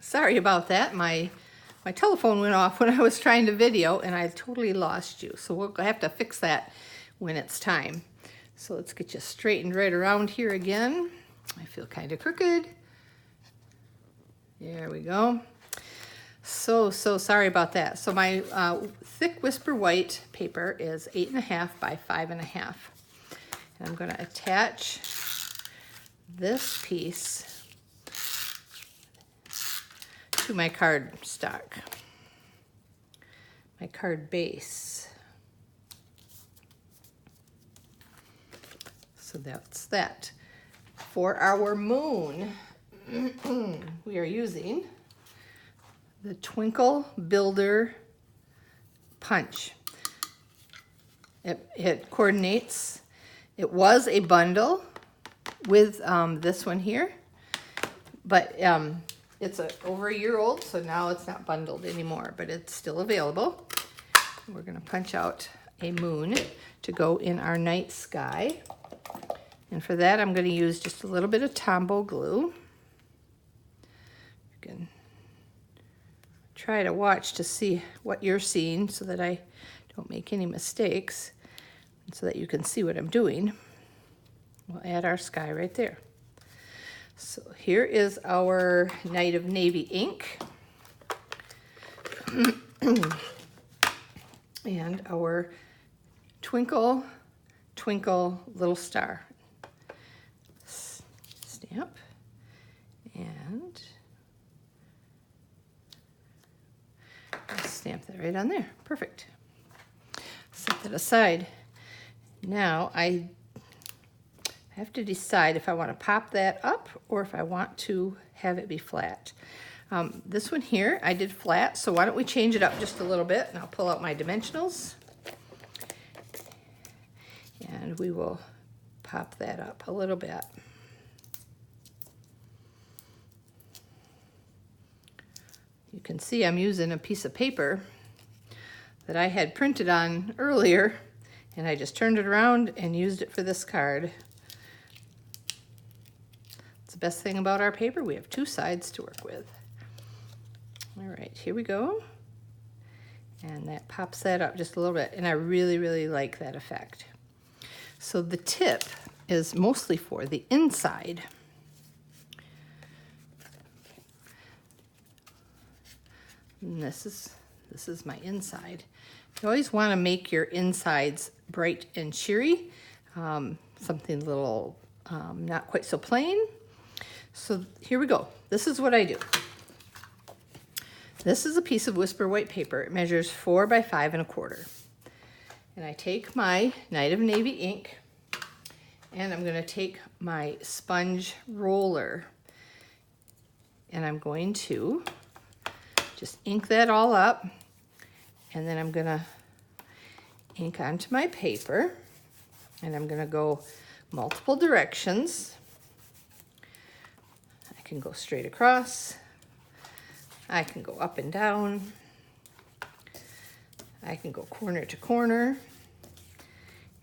Sorry about that. My telephone went off when I was trying to video and I totally lost you. So we'll have to fix that when it's time. So let's get you straightened right around here again. I feel kind of crooked. There we go. So sorry about that. So my thick Whisper White paper is 8.5 by 5.5. And I'm going to attach this piece to my card stock, my card base. So that's that. For our moon, we are using the Twinkle Builder Punch. It coordinates. It was a bundle with this one here, but it's over a year old, so now it's not bundled anymore, but it's still available. We're going to punch out a moon to go in our night sky. And for that, I'm going to use just a little bit of Tombow glue. You can try to watch to see what you're seeing so that I don't make any mistakes and so that you can see what I'm doing. We'll add our sky right there. So here is our Night of Navy ink and our Twinkle, Twinkle Little Star. Stamp and stamp that right on there. Perfect. Set that aside. Now I have to decide if I want to pop that up or if I want to have it be flat. This one here I did flat, so why don't we change it up just a little bit, and I'll pull out my dimensionals and we will pop that up a little bit. You can see I'm using a piece of paper that I had printed on earlier, and I just turned it around and used it for this card. It's the best thing about our paper. We have two sides to work with. All right, here we go. And that pops that up just a little bit, and I really, really like that effect. So the tip is mostly for the inside. And this is my inside. You always want to make your insides bright and cheery, something a little not quite so plain. So here we go. This is what I do. This is a piece of Whisper White paper. It measures 4 by 5.25. And I take my Night of Navy ink, and I'm going to take my sponge roller, and I'm going to just ink that all up, and then I'm going to ink onto my paper, and I'm going to go multiple directions. I can go straight across. I can go up and down. I can go corner to corner.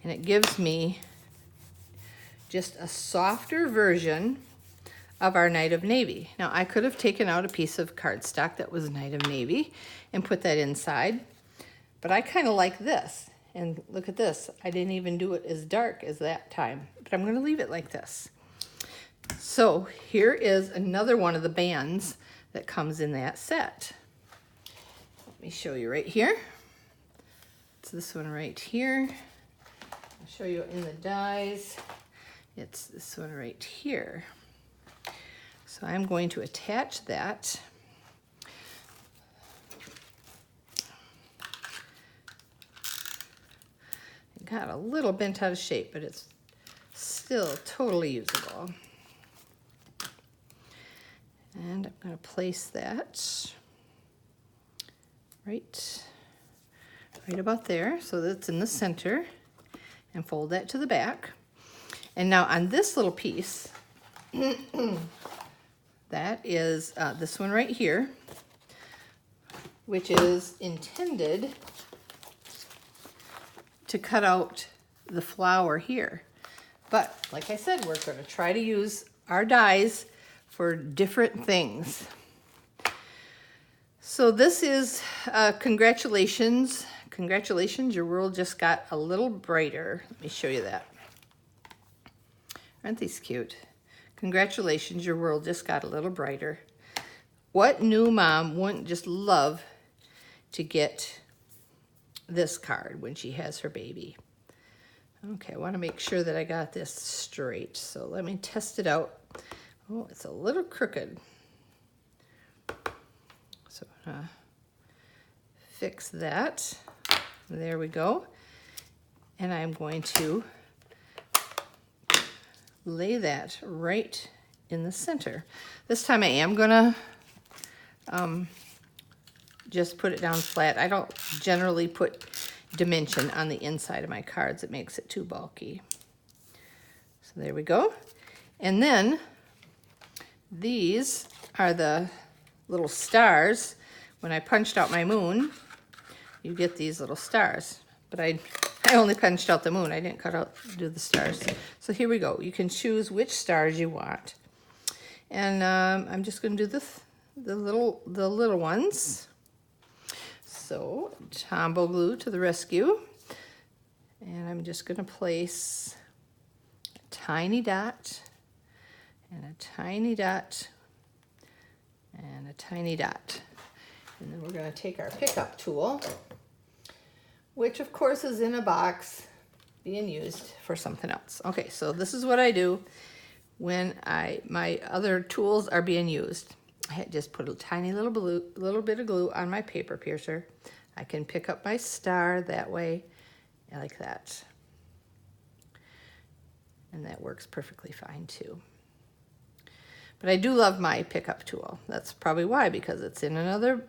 And it gives me just a softer version of our Night of Navy. Now, I could have taken out a piece of cardstock that was Night of Navy and put that inside, but I kind of like this. And look at this. I didn't even do it as dark as that time, but I'm going to leave it like this. So here is another one of the bands that comes in that set. Let me show you right here. It's this one right here. I'll show you in the dies. It's this one right here. So I'm going to attach that. It got a little bent out of shape, but it's still totally usable. And I'm going to place that right about there, so that's in the center, and fold that to the back. And now on this little piece, that is this one right here, which is intended to cut out the flower here. But like I said, we're going to try to use our dies for different things. So this is congratulations. Congratulations, your world just got a little brighter. Let me show you that. Aren't these cute? Congratulations, your world just got a little brighter. What new mom wouldn't just love to get this card when she has her baby? Okay, I want to make sure that I got this straight. So let me test it out. Oh, it's a little crooked. So fix that. There we go. And I'm going to lay that right in the center. This time I am gonna just put it down flat. I don't generally put dimension on the inside of my cards. It makes it too bulky. So there we go. And then these are the little stars. When I punched out my moon, you get these little stars. But I only punched out the moon. I didn't do the stars. So here we go. You can choose which stars you want. And I'm just going to do the little ones. So Tombow glue to the rescue. And I'm just going to place a tiny dot and a tiny dot and a tiny dot. And then we're going to take our pickup tool, which of course is in a box being used for something else. Okay, so this is what I do when my other tools are being used. I just put a tiny little bit of glue on my paper piercer. I can pick up my star that way, like that. And that works perfectly fine too. But I do love my pickup tool. That's probably why, because it's in another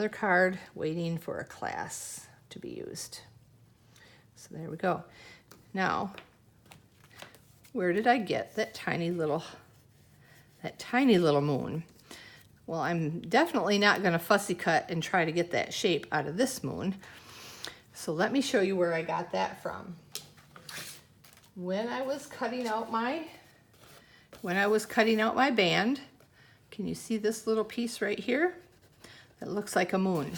card waiting for a class to be used. So there we go. Now, where did I get that tiny little moon? Well, I'm definitely not going to fussy cut and try to get that shape out of this moon. So let me show you where I got that from. When I was cutting out my band, can you see this little piece right here? That looks like a moon.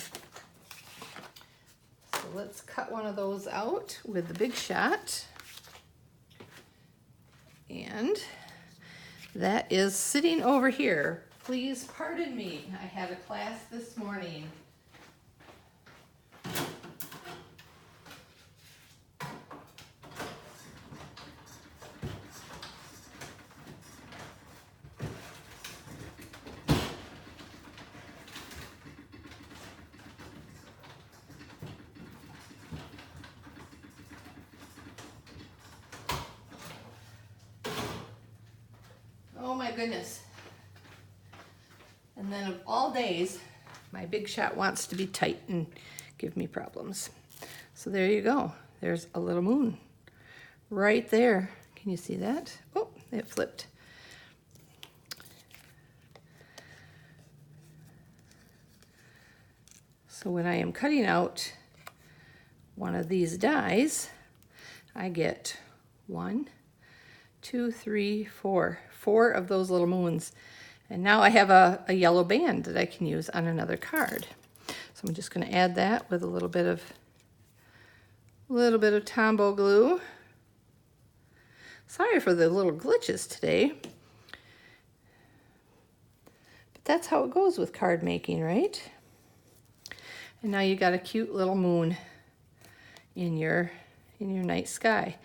So let's cut one of those out with the Big Shot. And that is sitting over here. Please pardon me, I had a class this morning. Oh my goodness. And then of all days, my Big Shot wants to be tight and give me problems. So there you go. There's a little moon right there. Can you see that? Oh, it flipped. So when I am cutting out one of these dies, I get 1, 2, 3, 4. 4 of those little moons. And now I have a yellow band that I can use on another card. So I'm just going to add that with a little bit of Tombow glue. Sorry for the little glitches today. But that's how it goes with card making, right? And now you got a cute little moon in your night sky.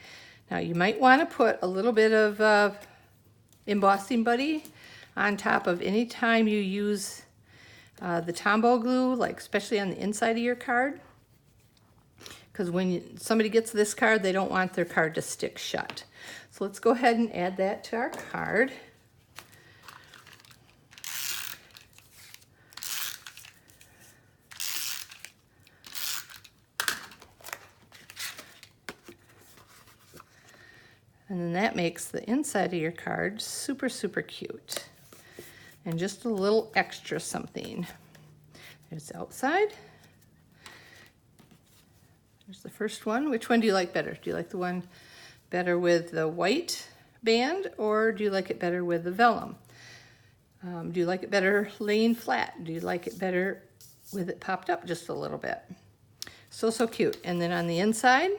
Now you might want to put a little bit of embossing buddy on top of any time you use the Tombow glue, like especially on the inside of your card. Because when somebody gets this card, they don't want their card to stick shut. So let's go ahead and add that to our card. And then that makes the inside of your card super, super cute. And just a little extra something. There's the outside. There's the first one. Which one do you like better? Do you like the one better with the white band, or do you like it better with the vellum? Do you like it better laying flat? Do you like it better with it popped up just a little bit? So, so cute. And then on the inside,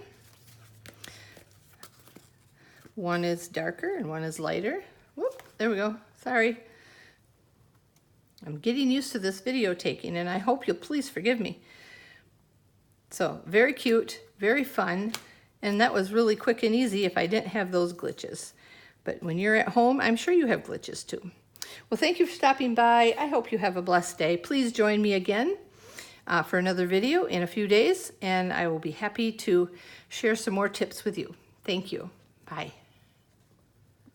one is darker and one is lighter. Whoop, there we go. Sorry. I'm getting used to this video taking, and I hope you'll please forgive me. So, very cute, very fun, and that was really quick and easy if I didn't have those glitches. But when you're at home, I'm sure you have glitches too. Well, thank you for stopping by. I hope you have a blessed day. Please join me again for another video in a few days, and I will be happy to share some more tips with you. Thank you. Bye.